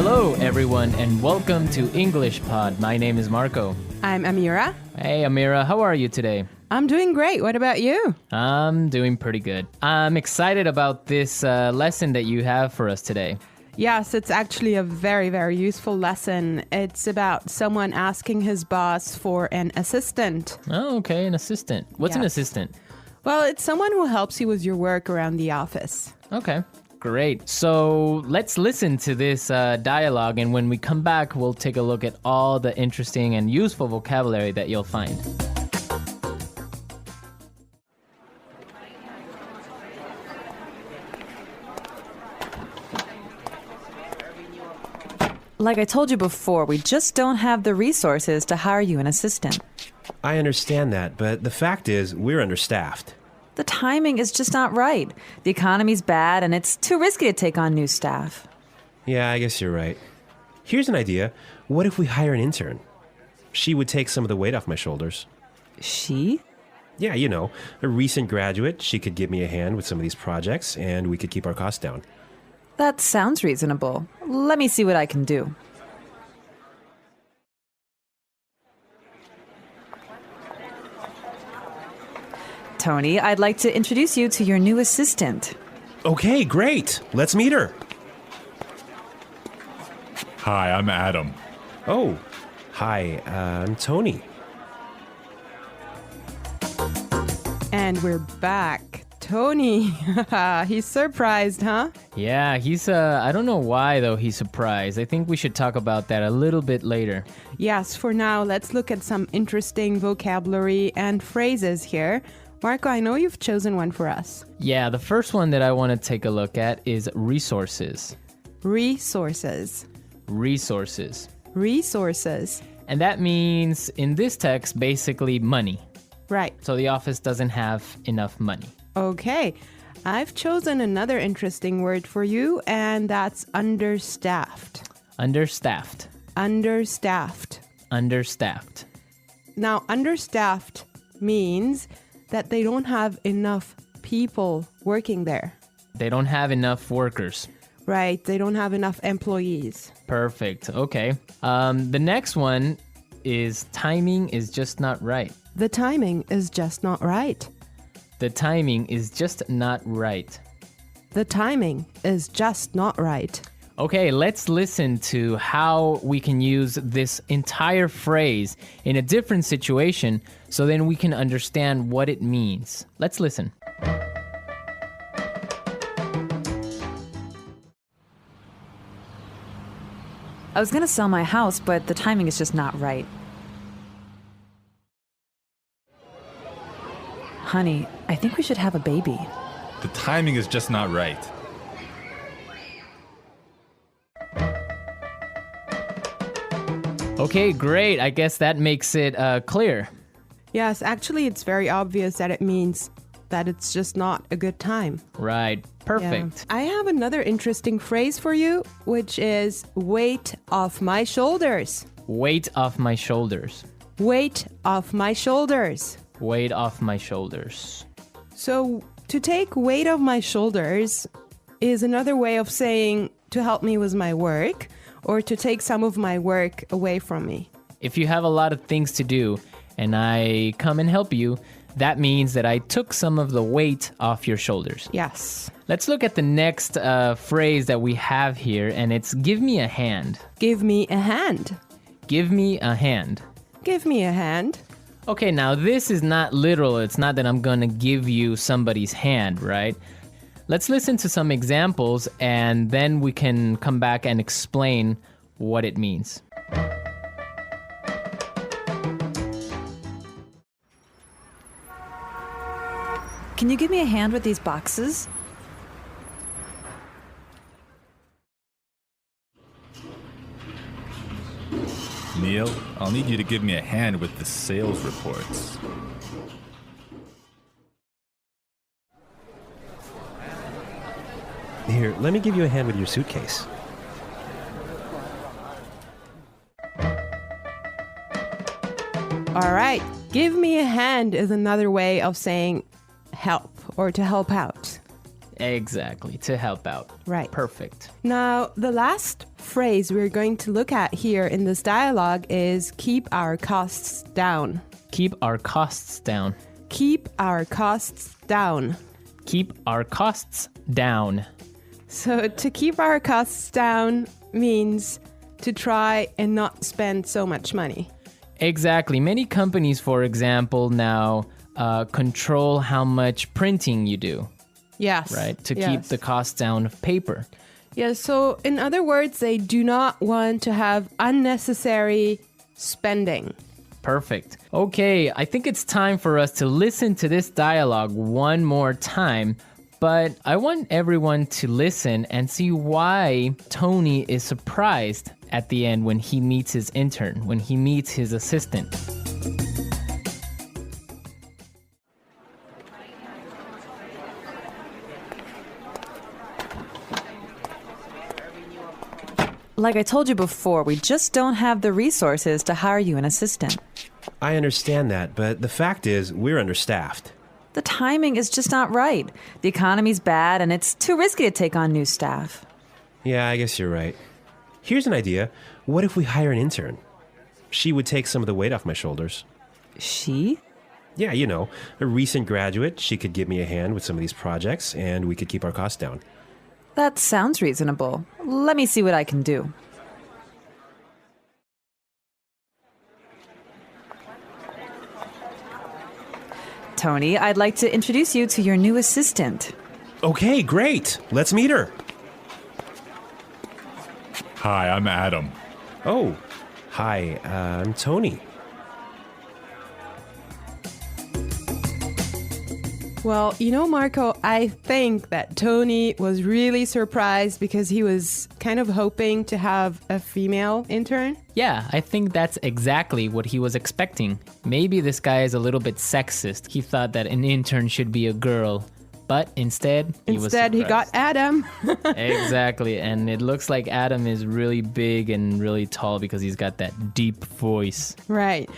Hello, everyone, and welcome to English Pod. My name is Marco. I'm Amira. Hey, Amira, how are you today? I'm doing great. What about you? I'm doing pretty good. I'm excited about this lesson that you have for us today. Yes, it's actually a very, very useful lesson. It's about someone asking his boss for an assistant. Oh, okay, an assistant. What's an Yes. assistant? Well, it's someone who helps you with your work around the office. Okay, great. So let's listen to this dialogue, and when we come back, we'll take a look at all the interesting and useful vocabulary that you'll find. Like I told you before, we just don't have the resources to hire you an assistant. I understand that, but the fact is, we're understaffed. The timing is just not right. The economy's bad, and it's too risky to take on new staff. Yeah, I guess you're right. Here's an idea. What if we hire an intern? She would take some of the weight off my shoulders. She? Yeah, you know, a recent graduate. She could give me a hand with some of these projects, and we could keep our costs down. That sounds reasonable. Let me see what I can do. Tony, I'd like to introduce you to your new assistant. Okay, great. Let's meet her. Hi, I'm Adam. Oh, hi, I'm Tony. And we're back. Tony, he's surprised, huh? Yeah, he's, I don't know why, though, he's surprised. I think we should talk about that a little bit later. Yes, for now, let's look at some interesting vocabulary and phrases here. Marco, I know you've chosen one for us. Yeah, the first one that I want to take a look at is resources. Resources. Resources. Resources. And that means, in this text, basically money. Right. So the office doesn't have enough money. Okay. I've chosen another interesting word for you, and that's understaffed. Understaffed. Understaffed. Understaffed. Now, understaffed means that they don't have enough people working there. They don't have enough workers. Right. They don't have enough employees. Perfect. Okay. The next one is timing is just not right. The timing is just not right. The timing is just not right. The timing is just not right. Okay, let's listen to how we can use this entire phrase in a different situation so then we can understand what it means. Let's listen. I was going to sell my house, but the timing is just not right. Honey, I think we should have a baby. The timing is just not right. Okay, great. I guess that makes it clear. Yes, actually, it's very obvious that it means that it's just not a good time. Right. Perfect. Yeah. I have another interesting phrase for you, which is weight off my shoulders. Weight off my shoulders. Weight off my shoulders. Weight off my shoulders. So, to take weight off my shoulders is another way of saying to help me with my work or to take some of my work away from me. If you have a lot of things to do and I come and help you, that means that I took some of the weight off your shoulders. Yes. Let's look at the next phrase that we have here, and it's give me a hand. Give me a hand. Give me a hand. Give me a hand. Okay, now this is not literal. It's not that I'm going to give you somebody's hand, right? Let's listen to some examples, and then we can come back and explain what it means. Can you give me a hand with these boxes? Neil, I'll need you to give me a hand with the sales reports. Here, let me give you a hand with your suitcase. All right. Give me a hand is another way of saying help or to help out. Exactly, to help out. Right. Perfect. Now, the last phrase we're going to look at here in this dialogue is keep our costs down. Keep our costs down. Keep our costs down. Keep our costs down. So to keep our costs down means to try and not spend so much money. Exactly. Many companies, for example, now control how much printing you do, Yes. right? To keep yes. the costs down of paper. Yeah, so in other words, they do not want to have unnecessary spending. Perfect. Okay, I think it's time for us to listen to this dialogue one more time, but I want everyone to listen and see why Tony is surprised at the end when he meets his intern, when he meets his assistant. Like I told you before, we just don't have the resources to hire you an assistant. I understand that, but the fact is, we're understaffed. The timing is just not right. The economy's bad, and it's too risky to take on new staff. Yeah, I guess you're right. Here's an idea. What if we hire an intern? She would take some of the weight off my shoulders. She? Yeah, you know, a recent graduate. She could give me a hand with some of these projects, and we could keep our costs down. That sounds reasonable. Let me see what I can do. Tony, I'd like to introduce you to your new assistant. Okay, great. Let's meet her. Hi, I'm Adam. Oh, hi, I'm Tony. Well, you know, Marco, I think that Tony was really surprised because he was kind of hoping to have a female intern. Yeah, I think that's exactly what he was expecting. Maybe this guy is a little bit sexist. He thought that an intern should be a girl, but instead he got Adam. Exactly, and it looks like Adam is really big and really tall because he's got that deep voice. Right.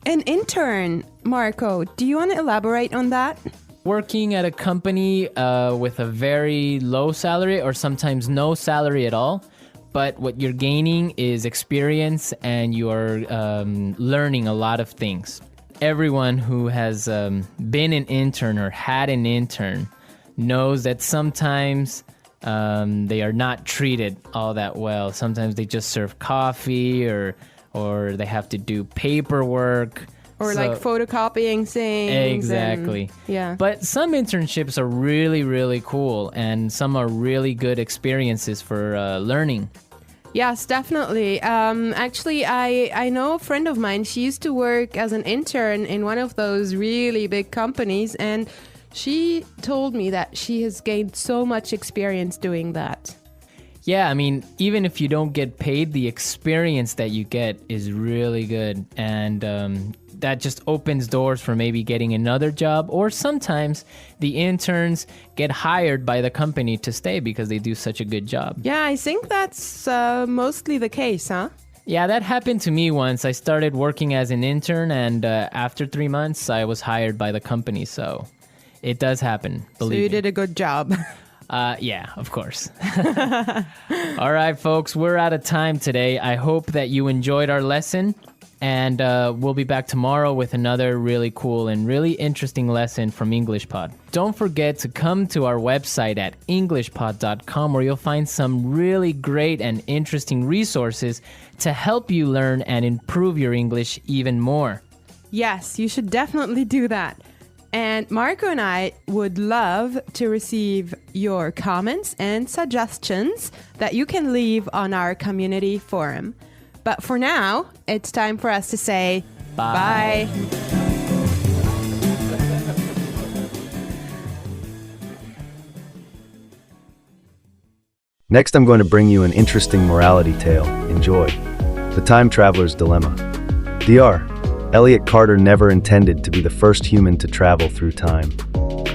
An intern, Marco, do you want to elaborate on that? Working at a company with a very low salary or sometimes no salary at all, but what you're gaining is experience and you're learning a lot of things. Everyone who has been an intern or had an intern knows that sometimes they are not treated all that well. Sometimes they just serve coffee or they have to do paperwork. Or like photocopying things. Exactly. Yeah. But some internships are really, really cool, and some are really good experiences for learning. Yes, definitely. Actually, I know a friend of mine. She used to work as an intern in one of those really big companies, and she told me that she has gained so much experience doing that. Yeah, I mean, even if you don't get paid, the experience that you get is really good. And that just opens doors for maybe getting another job. Or sometimes the interns get hired by the company to stay because they do such a good job. Yeah, I think that's mostly the case, huh? Yeah, that happened to me once. I started working as an intern, and after 3 months, I was hired by the company. So it does happen, believe me. So you did a good job. Yeah, of course. All right, folks, we're out of time today. I hope that you enjoyed our lesson, and we'll be back tomorrow with another really cool and really interesting lesson from EnglishPod. Don't forget to come to our website at englishpod.com, where you'll find some really great and interesting resources to help you learn and improve your English even more. Yes, you should definitely do that. And Marco and I would love to receive your comments and suggestions that you can leave on our community forum. But for now, it's time for us to say bye. Next, I'm going to bring you an interesting morality tale. Enjoy. The Time Traveler's Dilemma. DR. Elliot Carter never intended to be the first human to travel through time.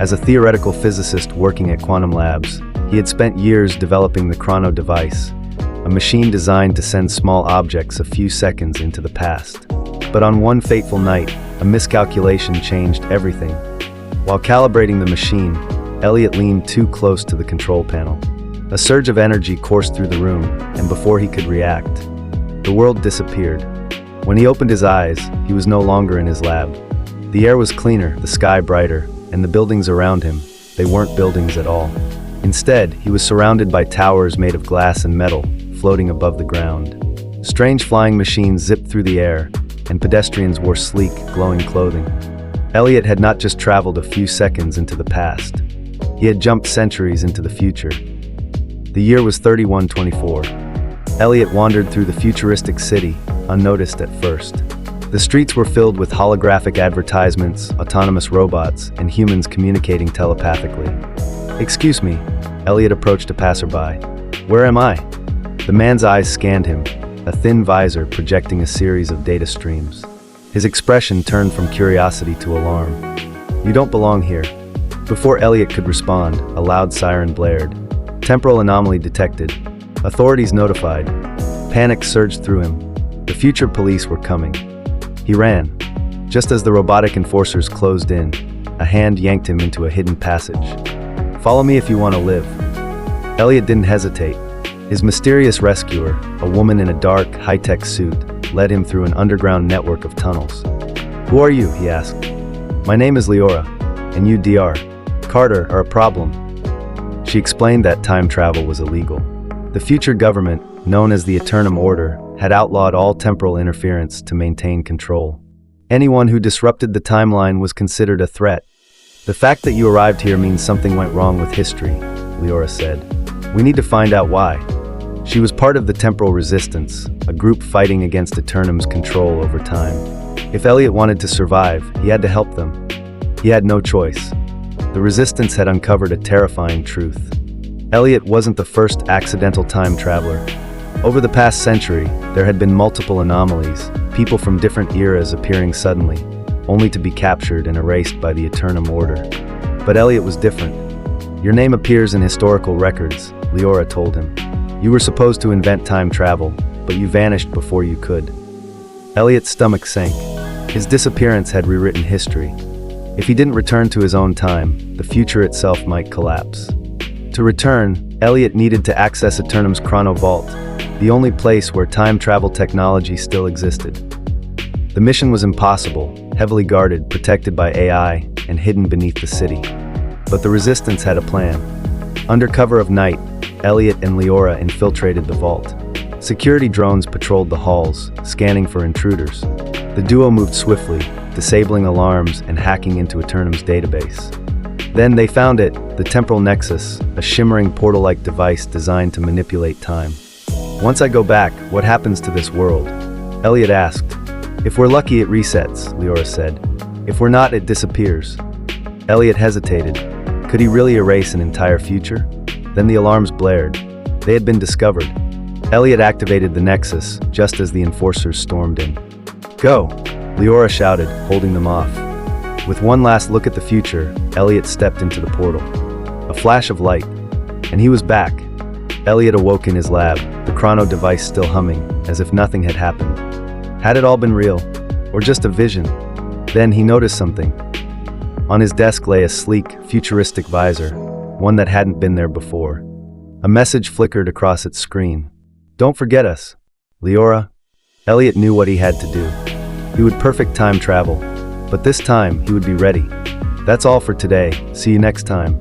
As a theoretical physicist working at Quantum Labs, he had spent years developing the Chrono device, a machine designed to send small objects a few seconds into the past. But on one fateful night, a miscalculation changed everything. While calibrating the machine, Elliot leaned too close to the control panel. A surge of energy coursed through the room, and before he could react, the world disappeared. When he opened his eyes, he was no longer in his lab. The air was cleaner, the sky brighter, and the buildings around him, they weren't buildings at all. Instead, he was surrounded by towers made of glass and metal, floating above the ground. Strange flying machines zipped through the air, and pedestrians wore sleek, glowing clothing. Elliot had not just traveled a few seconds into the past. He had jumped centuries into the future. The year was 3124. Elliot wandered through the futuristic city, unnoticed at first. The streets were filled with holographic advertisements, autonomous robots, and humans communicating telepathically. "Excuse me," Elliot approached a passerby. "Where am I?" The man's eyes scanned him, a thin visor projecting a series of data streams. His expression turned from curiosity to alarm. "You don't belong here." Before Elliot could respond, a loud siren blared. Temporal anomaly detected. Authorities notified. Panic surged through him. The future police were coming. He ran. Just as the robotic enforcers closed in, a hand yanked him into a hidden passage. "Follow me if you want to live." Elliot didn't hesitate. His mysterious rescuer, a woman in a dark, high-tech suit, led him through an underground network of tunnels. "Who are you?" he asked. "My name is Leora, and you, DR. Carter, are a problem." She explained that time travel was illegal. The future government, known as the Eternum Order, had outlawed all temporal interference to maintain control. Anyone who disrupted the timeline was considered a threat. "The fact that you arrived here means something went wrong with history," Leora said. "We need to find out why." She was part of the Temporal Resistance, a group fighting against Eternum's control over time. If Elliot wanted to survive, he had to help them. He had no choice. The Resistance had uncovered a terrifying truth. Elliot wasn't the first accidental time traveler. Over the past century, there had been multiple anomalies, people from different eras appearing suddenly, only to be captured and erased by the Eternum Order. But Elliot was different. "Your name appears in historical records," Leora told him. "You were supposed to invent time travel, but you vanished before you could." Elliot's stomach sank. His disappearance had rewritten history. If he didn't return to his own time, the future itself might collapse. To return, Elliot needed to access Eternum's Chrono Vault, the only place where time travel technology still existed. The mission was impossible, heavily guarded, protected by AI, and hidden beneath the city. But the Resistance had a plan. Under cover of night, Elliot and Leora infiltrated the vault. Security drones patrolled the halls, scanning for intruders. The duo moved swiftly, disabling alarms and hacking into Eternum's database. Then they found it, the Temporal Nexus, a shimmering portal-like device designed to manipulate time. "Once I go back, what happens to this world?" Elliot asked. "If we're lucky, it resets," Leora said. "If we're not, it disappears." Elliot hesitated. Could he really erase an entire future? Then the alarms blared. They had been discovered. Elliot activated the Nexus just as the enforcers stormed in. "Go!" Leora shouted, holding them off. With one last look at the future, Elliot stepped into the portal. A flash of light, and he was back. Elliot awoke in his lab, the chrono device still humming, as if nothing had happened. Had it all been real? Or just a vision? Then he noticed something. On his desk lay a sleek, futuristic visor, one that hadn't been there before. A message flickered across its screen. "Don't forget us, Leora." Elliot knew what he had to do. He would perfect time travel, but this time he would be ready. That's all for today. See you next time.